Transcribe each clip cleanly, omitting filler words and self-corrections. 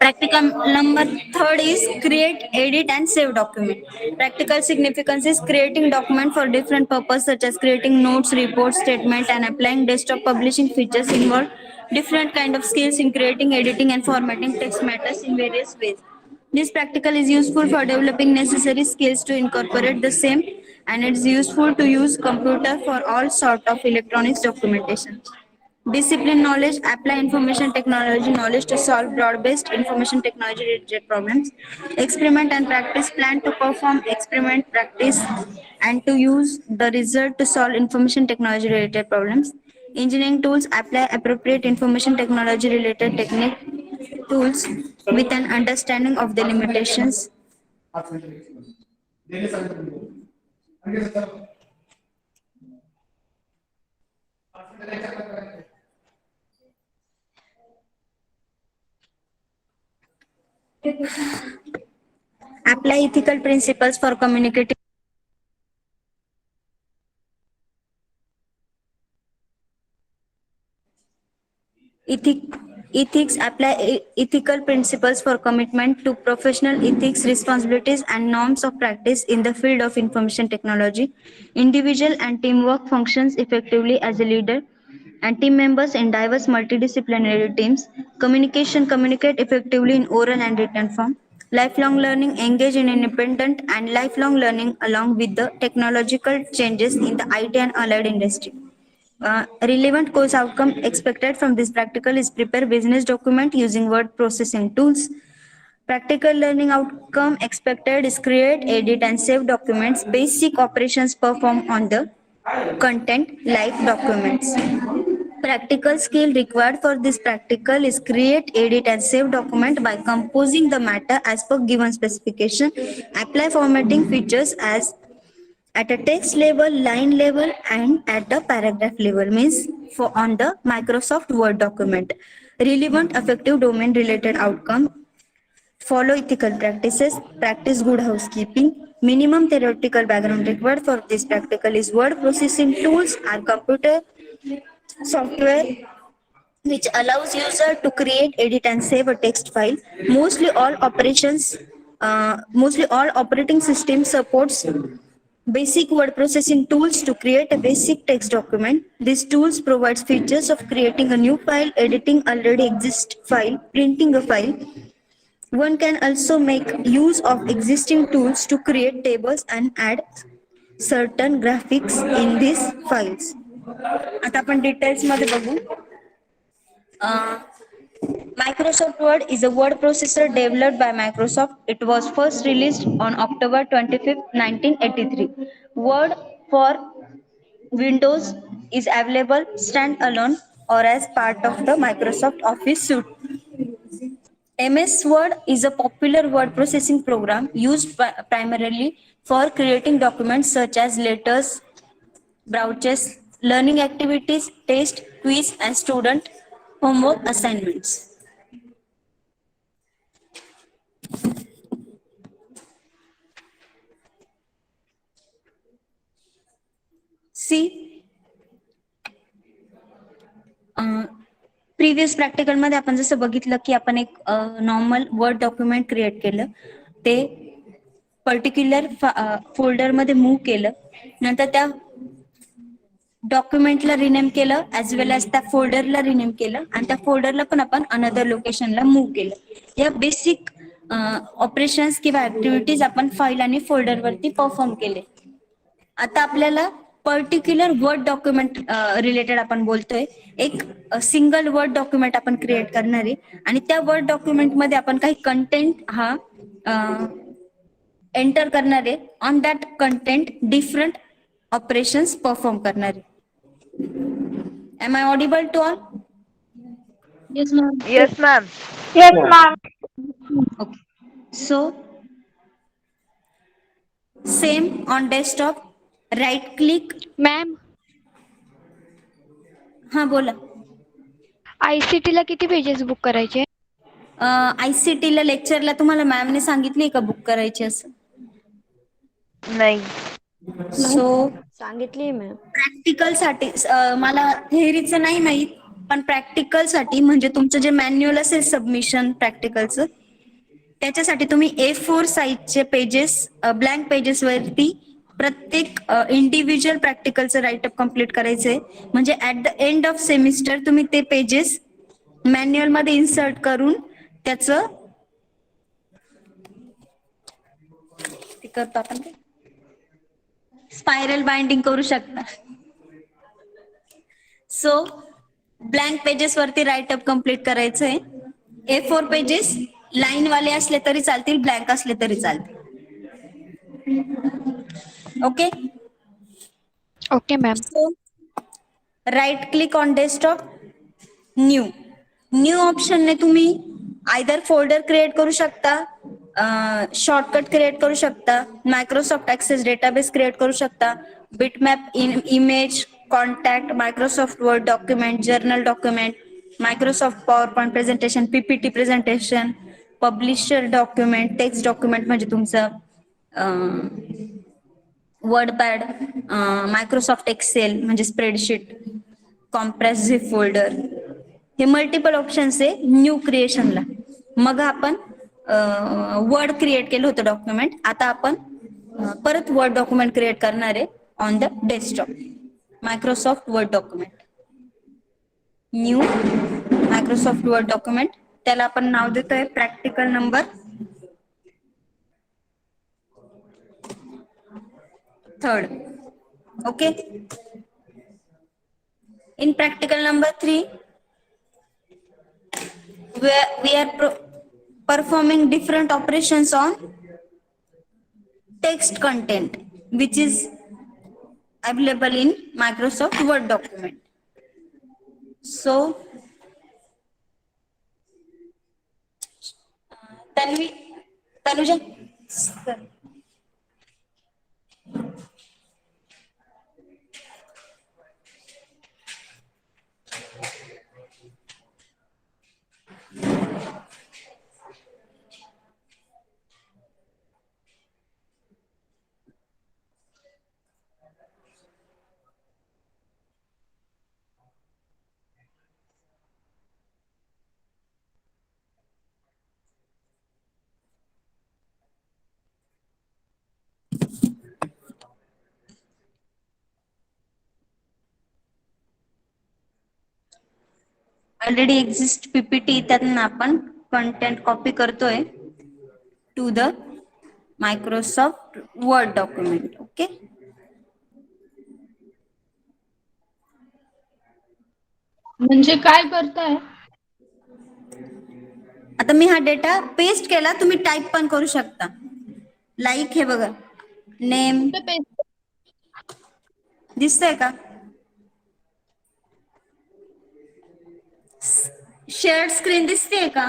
Practical number third is create, edit, and save document. Practical significance is creating document for different purpose such as creating notes, reports, statement, and applying desktop publishing features involve different kind of skills in creating, editing, and formatting text matters in various ways. This practical is useful for developing necessary skills to incorporate the same, and it's useful to use computer for all sort of electronics documentation. Discipline knowledge, apply information technology knowledge to solve broad-based information technology related problems. Experiment and practice, plan to perform experiment, practice, and to use the result to solve information technology related problems. Engineering tools, apply appropriate information technology related technique tools with an understanding of the limitations. Apply ethical principles for communicating. Ethics, apply ethical principles for commitment to professional ethics, responsibilities, and norms of practice in the field of information technology. Individual and teamwork functions effectively as a leader and team members in diverse multidisciplinary teams. Communication, communicate effectively in oral and written form. Lifelong learning, engage in independent and lifelong learning along with the technological changes in the IT and allied industry. Relevant course outcome expected from this practical is prepare business document using word processing tools. Practical learning outcome expected is create, edit, and save documents. Basic operations perform on the content like documents. Practical skill required for this practical is create, edit, and save document by composing the matter as per given specification. Apply formatting features as at a text level, line level, and at a paragraph level, means for on the Microsoft Word document. Relevant effective domain related outcome, follow ethical practices, practice good housekeeping. Minimum theoretical background required for this practical is word processing tools are computer software which allows user to create, edit, and save a text file. Mostly all operating system supports basic word processing tools to create a basic text document. These tools provides features of creating a new file, editing already exist file, printing a file. One can also make use of existing tools to create tables and add certain graphics in these files. आता आपण details मध्ये बघू. Microsoft Word is a word processor developed by Microsoft. It was first released on October 25th, 1983. Word for Windows is available standalone or as part of the Microsoft Office suite. MS Word is a popular word processing program used primarily for creating documents such as letters, brochures, learning activities, test, quiz, and student homework assignments. See, previous practical मध्ये आपण जसं बघितलं की आपण एक normal word document create केलं, ते particular folder मध्ये मूव्ह केलं, नंतर त्या डॉक्युमेंटला रिनेम केलं ऍज वेल एज त्या फोल्डरला रिनेम केलं आणि त्या फोल्डरला पण आपण अनदर लोकेशनला मूव्ह केलं. या बेसिक ऑपरेशन्स किंवा ऍक्टिव्हिटीज आपण फाईल आणि फोल्डरवरती परफॉर्म केले. आता आपल्याला पर्टिक्युलर वर्ड डॉक्युमेंट रिलेटेड आपण बोलतोय. एक सिंगल वर्ड डॉक्युमेंट आपण क्रिएट करणार आहे आणि त्या वर्ड डॉक्युमेंट मध्ये आपण काही कंटेंट हा एंटर करणार आहे. On that content different operations perform करणार आहे. Am I audible to all? Yes, ma'am. Yes, ma'am. Yes, ma'am. Okay. So same on desktop, right click. Ma'am, हा बोला. ICT ला किती पेजेस बुक करायचे? आयसीटी ला लेक्चरला तुम्हाला मॅमने सांगितली का बुक करायची असं? नाही. सो सांगितली मॅम. प्रॅक्टिकल साठी मला थेअरीचं नाही माहित, पण प्रॅक्टिकल साठी म्हणजे तुमचं जे मॅन्युअल असेल सबमिशन प्रॅक्टिकलचं, त्याच्यासाठी तुम्ही A4 साईजचे पेजेस, ब्लँक पेजेस वरती प्रत्येक इंडिव्हिज्युअल प्रॅक्टिकलचं राईटअप कम्प्लीट करायचंय. म्हणजे at the end of semester तुम्ही ते पेजेस मॅन्युअल मध्ये इन्सर्ट करून त्याचं ते करतो आपण ते स्पायरल बाइंडिंग करू शकता. सो ब्लँक पेजेस वरती राईटअप कम्प्लीट करायचंय. A4 पेजेस लाईन वाले असले तरी चालतील, ब्लँक असले तरी चालतील. Okay. Okay ma'am. So right click on desktop, new. New ऑप्शनने तुम्ही आयदर फोल्डर क्रिएट करू शकता, शॉर्टकट क्रिएट करू शकता, मायक्रोसॉफ्ट ऍक्सेस डेटाबेस क्रिएट करू शकता, bitmap, image, contact, Microsoft Word document, journal document, Microsoft power point presentation, PPT presentation, publisher document, text document म्हणजे तुमचं वर्ड पॅड, मायक्रोसॉफ्ट एक्सेल म्हणजे spreadsheet, compress zip folder. हे multiple options आहे new क्रिएशनला. मग आपण word create केलं होतं document, आता आपण परत वर्ड डॉक्युमेंट क्रिएट करणार आहे on the desktop. Microsoft Word document, new Microsoft Word document. त्याला आपण नाव देतोय practical number 3. Okay. In practical number 3, we are performing different operations on text content which is available in Microsoft Word document. So Tanuja, already exist PPT, त्यातून आपण content copy करतोय to the Microsoft Word document. Okay. म्हणजे काय करताय? आता मी हा data paste केला, तुम्ही टाईप पण करू शकता. लाईक हे बघा, नेम कुठे पेस्ट? दिसतंय का? शेअर्ड स्क्रीन दिसतेय का?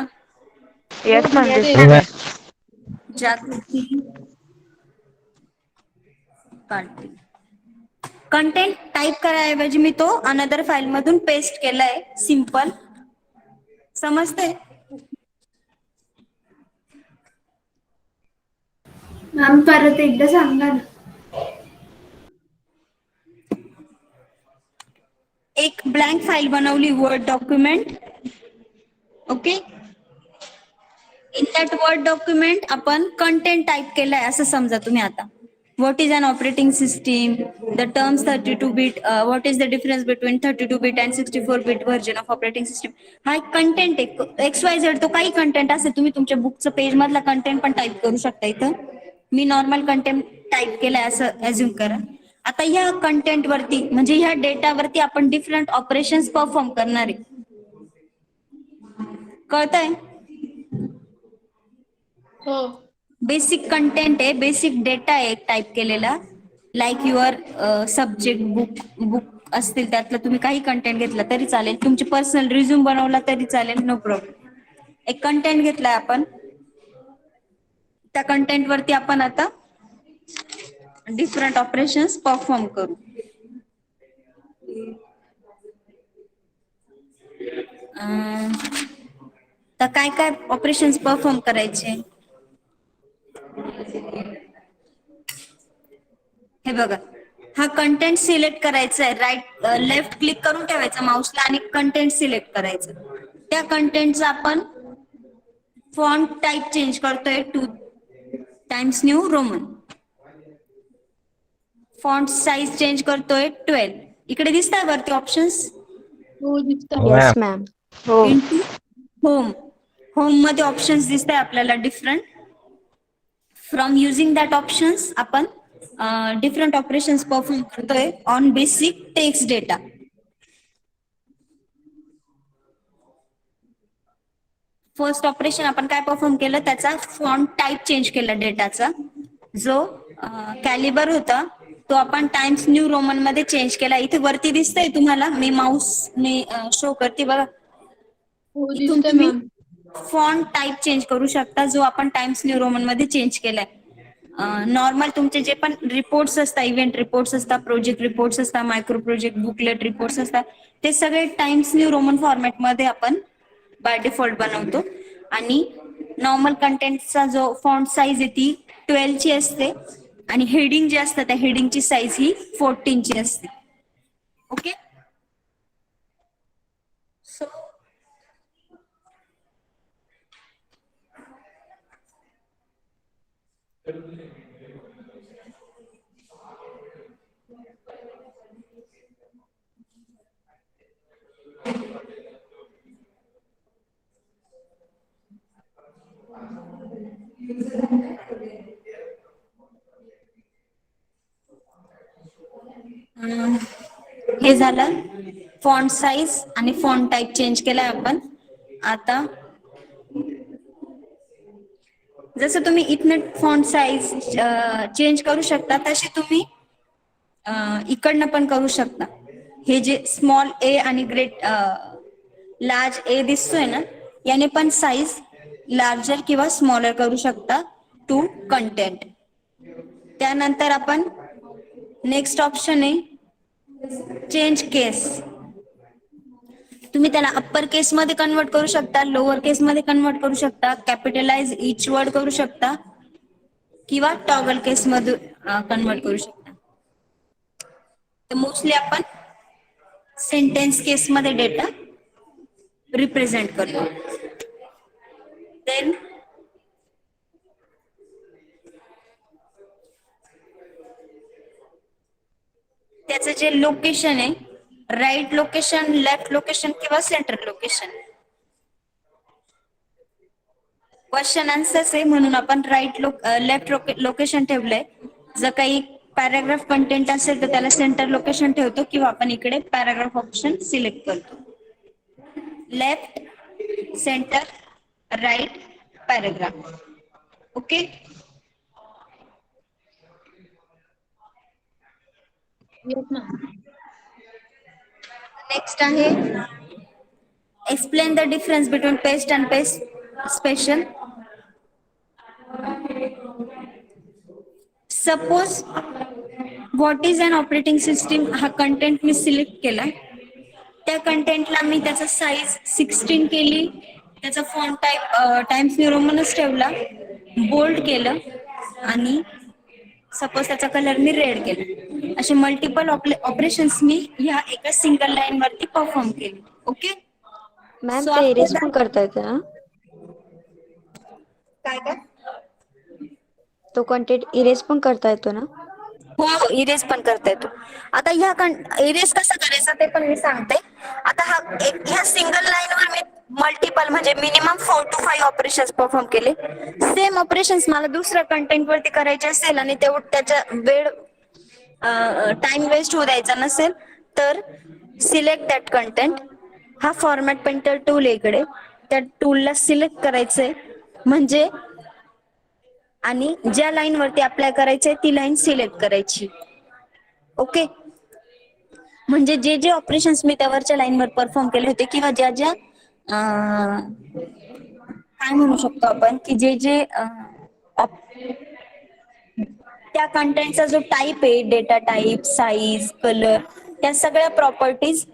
येस मॅम, दिसते. दिसते. जागृती कंटेंट टाईप करायऐवजी मी तो अनदर फाईल मधून पेस्ट केलाय. सिंपल समजतंय? मॅम परत एकदा सांगा ना. एक ब्लँक फाईल बनवली Word document. Okay. In that Word document आपण कंटेंट टाईप केलाय असं समजा तुम्ही. आता what is an operating system, the terms 32 bit, what is the difference between 32 bit and 64 bit version of operating system. हा एक content आहे, XYZ. तो काही कंटेंट असेल, तुम्ही तुमच्या बुकचं पेज मधला कंटेंट पण टाईप करू शकता. इथं मी नॉर्मल कंटेंट टाईप केलाय असं अज्युम करा. आता ह्या कंटेंट वरती म्हणजे ह्या डेटावरती आपण डिफरंट ऑपरेशन्स परफॉर्म करणार आहे. कळतंय? हो. बेसिक कंटेंट आहे, बेसिक डेटा आहे टाईप केलेला. लाईक युअर सब्जेक्ट बुक असतील, त्यातलं तुम्ही काही कंटेंट घेतला तरी चालेल. तुमची पर्सनल रिझ्यूम बनवला तरी चालेल, नो प्रॉब्लेम. एक कंटेंट घेतलाय आपण, त्या कंटेंट वरती आपण आता डिफरंट ऑपरेशन्स परफॉर्म करू. तर काय काय ऑपरेशन्स परफॉर्म करायचे हे बघा. हा कंटेंट सिलेक्ट करायचं आहे, राईट लेफ्ट क्लिक करून ठेवायचं माऊसला आणि कंटेंट सिलेक्ट करायचं. त्या कंटेंटचा आपण फॉन्ट टाईप चेंज करतोय two times new Roman. Font size change करतोय 12. इकडे दिसताय वरती ऑप्शन्स. हो दिसतं. हो येस मॅम. मॅम. हो. Into home. होम मध्ये ऑप्शन्स दिसत आहे आपल्याला different. From using that options आपण डिफरंट ऑपरेशन्स परफॉर्म करतोय on basic text data. First operation आपण काय परफॉर्म केलं, त्याचा फॉन्ट टाईप चेंज केला डेटाचा. जो कॅलिबर होता तो आपण टाइम्स न्यू रोमन मध्ये चेंज केला. इथे वरती दिसतंय तुम्हाला, मी माऊसने शो करते बघा. हो इथून दिसतंय तुम्ही मॅम. फॉन्ट टाईप चेंज करू शकता जो आपण टाइम्स न्यू रोमन मध्ये चेंज केलाय. नॉर्मल तुमचे जे पण रिपोर्ट्स असतात, इव्हेंट रिपोर्ट्स असतात, प्रोजेक्ट रिपोर्ट्स असतात, मायक्रो प्रोजेक्ट बुकलेट रिपोर्ट्स असतात, ते सगळे टाइम्स न्यू रोमन फॉर्मॅट मध्ये आपण बाय डिफॉल्ट बनवतो. आणि नॉर्मल कंटेंटचा जो फॉन्ट साईज आहे ती 12 ची असते आणि हेडिंग जे असतं त्या हेडिंगची साईज ही 14 ची असते. ओके. सो हे झालं फॉन्ट साईज आणि फॉन्ट टाईप चेंज केलाय आपण. आता जसं तुम्ही इथनं फॉन्ट साईज चेंज करू शकता तसे तुम्ही इकडनं पण करू शकता. हे जे स्मॉल ए आणि ग्रेट लार्ज ए दिसतोय ना, याने पण साईज लार्जर किंवा स्मॉलर करू शकता टू कंटेंट. त्यानंतर आपण नेक्स्ट ऑप्शन आहे चेंज केस. तुम्ही त्याला अप्पर केस मध्ये कन्वर्ट करू शकता, लोअर केस मध्ये कन्वर्ट करू शकता, कॅपिटलाइज इच वर्ड करू शकता किंवा टॉगल केस मध्ये कन्वर्ट करू शकता. तर मोस्टली आपण सेंटेन्स केस मध्ये डेटा रिप्रेझेंट करतो. देन त्याचं जे लोकेशन आहे, राईट लोकेशन, लेफ्ट लोकेशन किंवा सेंटर लोकेशन. क्वेश्चन आन्सर्स आहे म्हणून आपण लेफ्ट लोकेशन ठेवलंय. जर काही पॅराग्राफ कंटेंट असेल तर त्याला सेंटर लोकेशन ठेवतो किंवा आपण इकडे पॅराग्राफ ऑप्शन सिलेक्ट करतो. Left, centre, right, paragraph. Okay. Yes ma'am. Next आहे explain the difference between paste and paste special. Suppose what is an operating system हा कंटेंट मी सिलेक्ट केला. त्या कंटेंटला मी त्याचा साईज 16 केली, त्याचा फॉन्ट टाईप टाइम्स न्यू रोमनच ठेवला, बोल्ड केलं आणि सपोज त्याचा कलर मी रेड केला. असे मल्टिपल ऑपरेशन्स मी ह्या एका सिंगल लाईन वरती परफॉर्म केले. ओके. मॅम So ते after इरेज that- पण करता येतं ना? काय काय तो कंटेंट इरेज पण करता येतो ना? हो हो, इरेज पण करता येतो. आता इरेज कसं करायचं ते पण मी सांगते. आता ह्या सिंगल लाईनवर मी मल्टिपल म्हणजे मिनिमम 4 to 5 ऑपरेशन्स परफॉर्म केले. सेम ऑपरेशन्स मला दुसऱ्या कंटेंट वरती करायचे असेल आणि त्याच्या वेळ टाइम वेस्ट होऊ द्यायचा नसेल तर सिलेक्ट दॅट कंटेंट. हा फॉर्मॅट पेंटर टूल इकडे, त्या टूलला सिलेक्ट करायचंय म्हणजे आणि ज्या लाईन वरती अप्लाय करायचंय ती लाईन सिलेक्ट करायची. ओके. म्हणजे जे जे ऑपरेशन्स मी त्यावरच्या लाईनवर परफॉर्म केले होते किंवा ज्या ज्या काय म्हणू शकतो आपण की जे जे त्या कंटेंटचा जो टाईप आहे, डेटा टाईप, साईज, कलर, त्या सगळ्या प्रॉपर्टीज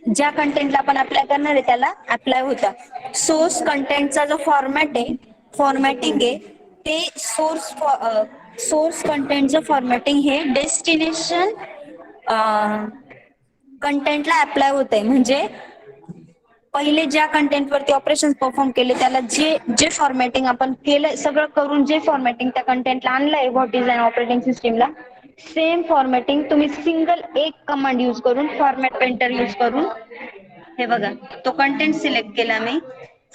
ज्या कंटेंटला आपण अप्लाय करणार आहे त्याला अप्लाय होता. सोर्स कंटेंटचा जो फॉर्मॅट आहे, फॉर्मॅटिंग आहे, ते सोर्स सोर्स कंटेंटचं फॉर्मॅटिंग हे डेस्टिनेशन कंटेंटला अप्लाय होत आहे. म्हणजे पहिले ज्या कंटेंट वरती ऑपरेशन परफॉर्म केले त्याला जे जे फॉर्मॅटिंग आपण केलंय सगळं करून जे फॉर्मॅटिंग त्या कंटेंटला आणलंय व्हॉट इज अन ऑपरेटिंग सिस्टीमला, सेम फॉर्मॅटिंग तुम्ही सिंगल एक कमांड यूज करून फॉर्मॅट पेंटर यूज करून, हे बघा तो कंटेंट सिलेक्ट केला मी,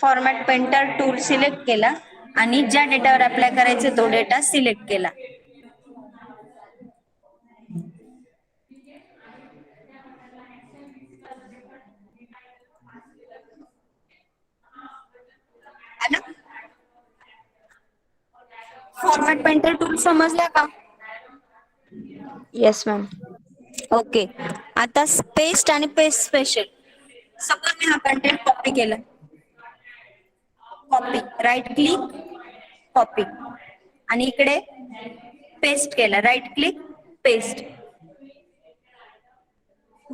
फॉर्मॅट पेंटर टूल सिलेक्ट केला आणि ज्या डेटावर अप्लाय करायचे तो डेटा सिलेक्ट केला. फॉर्मॅट पेंटर टूल समजला का? Yes ma'am. ओके. आता पेस्ट आणि पेस्ट स्पेशल. सपोज मी हा कंटेंट कॉपी केला, कॉपी राईट क्लिक कॉपी आणि इकडे पेस्ट केला, right click paste.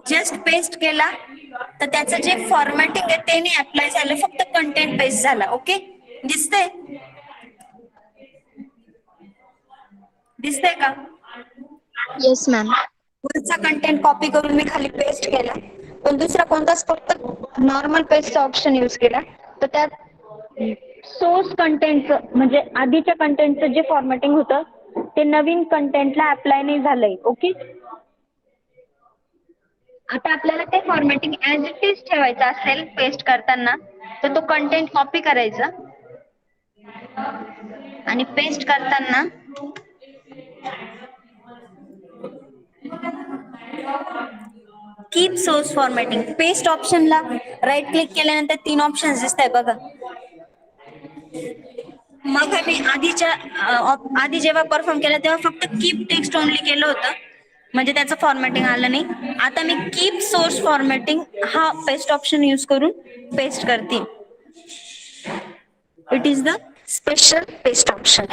Just paste केला तर त्याचं जे फॉर्मॅटिंग आहे ते नाही अप्लाय झालं, फक्त कंटेंट पेस्ट झाला. ओके, दिसतंय दिसतंय का? Yes ma'am. पुढचा कंटेंट कॉपी करून मी खाली पेस्ट केला, पण दुसरा कोणताच फक्त नॉर्मल पेस्टचा ऑप्शन यूज केला तर त्यात सोर्स कंटेंटचं म्हणजे आधीच्या कंटेंटचं जे फॉर्मॅटिंग होतं ते नवीन कंटेंटला अप्लाय नाही झालंय. ओके, आता आपल्याला ते फॉर्मॅटिंग ऍज इट इज ठेवायचं असेल पेस्ट करताना तर तो कंटेंट कॉपी करायचा आणि पेस्ट करताना कीप सोर्स फॉर्मॅटिंग, पेस्ट ऑप्शनला राईट क्लिक केल्यानंतर 3 ऑप्शन्स दिसत आहे बघा. मग मी आधी जेव्हा परफॉर्म केलं तेव्हा फक्त कीप टेक्स्ट ओनली केलं होतं, म्हणजे त्याचं फॉर्मॅटिंग आलं नाही. आता मी कीप सोर्स फॉर्मॅटिंग हा पेस्ट ऑप्शन यूज करून पेस्ट करते. It is the special paste option.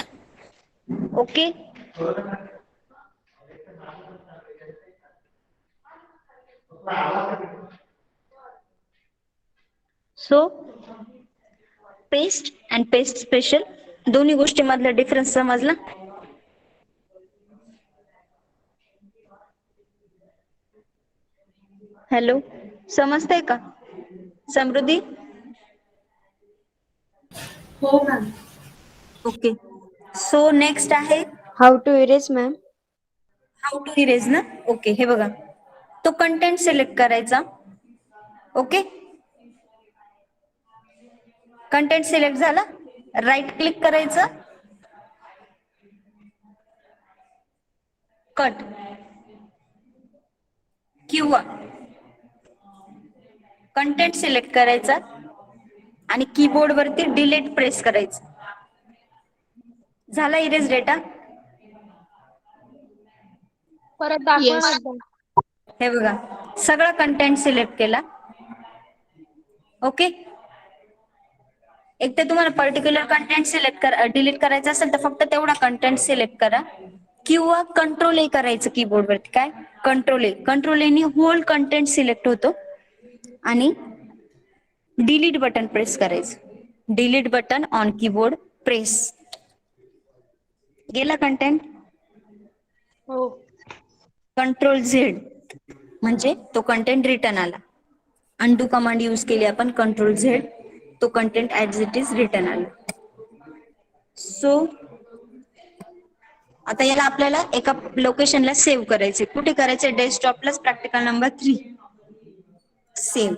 Okay, so paste and paste special दोन्ही गोष्टी मधला डिफरन्स समजला? हॅलो, समजतंय का समृद्धी? हो मॅम. ओके, सो नेक्स्ट आहे how to erase ma'am. How to erase ना. ओके, हे बघा तो कंटेंट सिलेक्ट करायचा. ओके, कंटेंट सिलेक्ट झाला, राईट क्लिक करायचं, कट किंवा कंटेंट सिलेक्ट करायचा आणि कीबोर्ड वरती डिलीट प्रेस करायचं. झाला इरेज डेटा. परत दाखवा Yes. ना एकदा. हे बघा सगळं कंटेंट सिलेक्ट केला. ओके, एक तर तुम्हाला पर्टिक्युलर कंटेंट सिलेक्ट डिलीट करायचं असेल तर फक्त तेवढा कंटेंट सिलेक्ट करा किंवा कंट्रोल ए करायचं कीबोर्ड वरती. काय कंट्रोल एने होल कंटेंट सिलेक्ट होतो आणि डिलीट बटन प्रेस करायचं. Delete button on keyboard press. गेला कंटेंट. हो. कंट्रोल झेड म्हणजे तो कंटेंट रिटर्न आला. अंडू कमांड यूज केली आपण, कंट्रोल झेड, तो content as it is return आला. सो आता याला आपल्याला एका लोकेशनला सेव्ह करायचे. कुठे करायचे? डेस्कटॉपलाच, प्रॅक्टिकल नंबर 3. सेव्ह.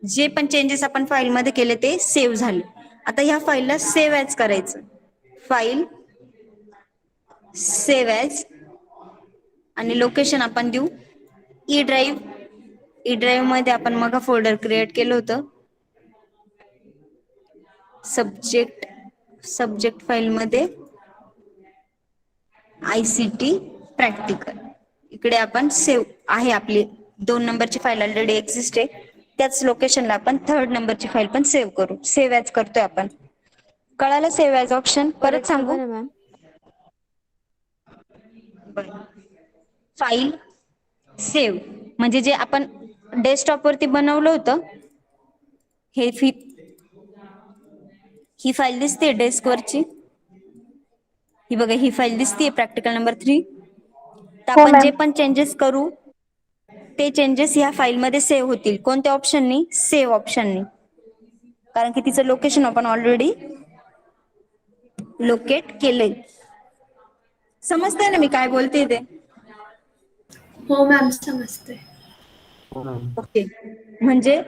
जे पण चेंजेस आपण फाईल मध्ये केले ते सेव्ह झाले. आता ह्या फाईलला सेव्ह ॲज करायचं. फाईल सेव्ह ॲज आणि लोकेशन आपण देऊ ई ड्राईव्ह. ई ड्राईव्ह मध्ये आपण मग फोल्डर क्रिएट केलं होतं. सब्जेक्ट फाईल मध्ये ICT प्रॅक्टिकल. इकडे आपण सेव्ह आहे, आपली 2 नंबरची फाईल ऑलरेडी एक्झिस्ट आहे. त्याच लोकेशनला आपण 3rd नंबरची फाईल पण सेव्ह करू. सेव्ह ॲज करतोय आपण. कळालं सेव्ह ॲज ऑप्शन? परत सांगू? मॅम. फाईल सेव्ह म्हणजे जे आपण डेस्कटॉप वरती बनवलं होतं ही फाईल दिसते डेस्क वरची. ही बघा, ही फाईल दिसतीये प्रॅक्टिकल नंबर 3. तर हो, आपण मॅम. जे पण चेंजेस करू ते चेंजेस ह्या फाईलमध्ये सेव्ह होतील. कोणत्या ऑप्शननी? सेव्ह ऑप्शननी. कारण की तिचं लोकेशन आपण ऑलरेडी लोकेट केलंय. समजतंय ना मी काय बोलते ते? हो मॅम समजते. ओके. म्हणजे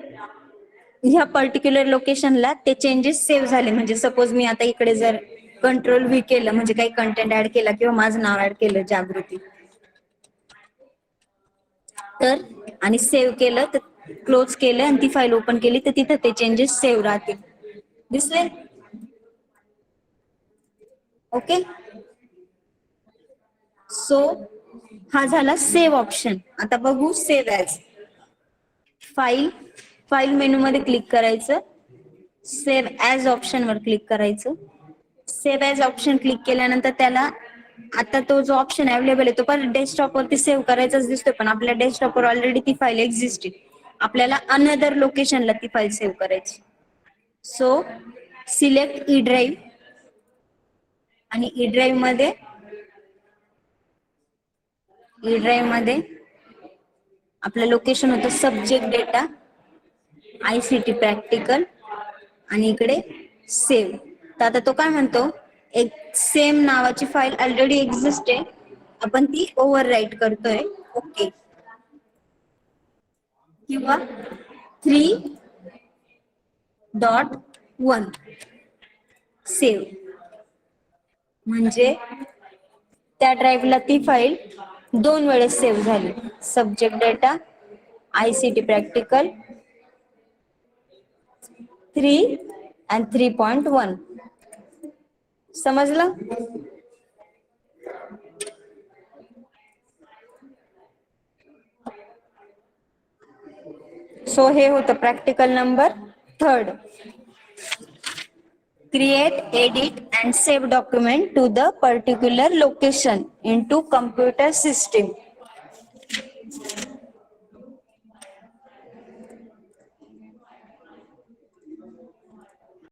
ह्या पर्टिक्युलर लोकेशनला ते चेंजेस सेव्ह झाले. म्हणजे सपोज मी आता इकडे जर कंट्रोल व्ही केलं, म्हणजे काही कंटेंट ऍड केला किंवा माझं नाव ऍड केलं जागृती, तर आणि सेव्ह केलं, तर क्लोज केलं आणि ती फाईल ओपन केली तर तिथं ते चेंजेस सेव्ह राहतील. दिसले? ओके. सो हा झाला सेव्ह ऑप्शन. आता बघू सेव्ह ॲज. फाईल मेनू मध्ये क्लिक करायचं, सेव्ह ॲज ऑप्शन वर क्लिक करायचं. सेव्ह ॲज ऑप्शन क्लिक केल्यानंतर त्याला आता तो जो ऑप्शन अवेलेबल आहे तो पण डेस्कटॉप वरती सेव्ह करायचाच दिसतोय, पण आपल्या डेस्कटॉपवर ऑलरेडी ती फाईल एक्झिस्ट आहे. आपल्याला अनदर लोकेशनला ती फाईल सेव्ह करायची. सो सिलेक्ट ई ड्राईव्ह आणि ई ड्राईव्ह मध्ये आपलं लोकेशन होतं सब्जेक्ट डेटा ICT प्रॅक्टिकल आणि इकडे सेव्ह. तर आता तो काय म्हणतो, एक सेम नावाची फाईल ऑलरेडी एक्झिस्ट आहे, आपण ती ओव्हर राईट करतोय. ओके. किंवा 3.1 सेव्ह, म्हणजे त्या ड्राईव्हला ती फाईल 2 वेळेस सेव्ह झाली. Subject data ICT practical 3 and 3.1. समजलं? सो हे होतं practical number 3. Create, edit and save document to the particular location into computer system.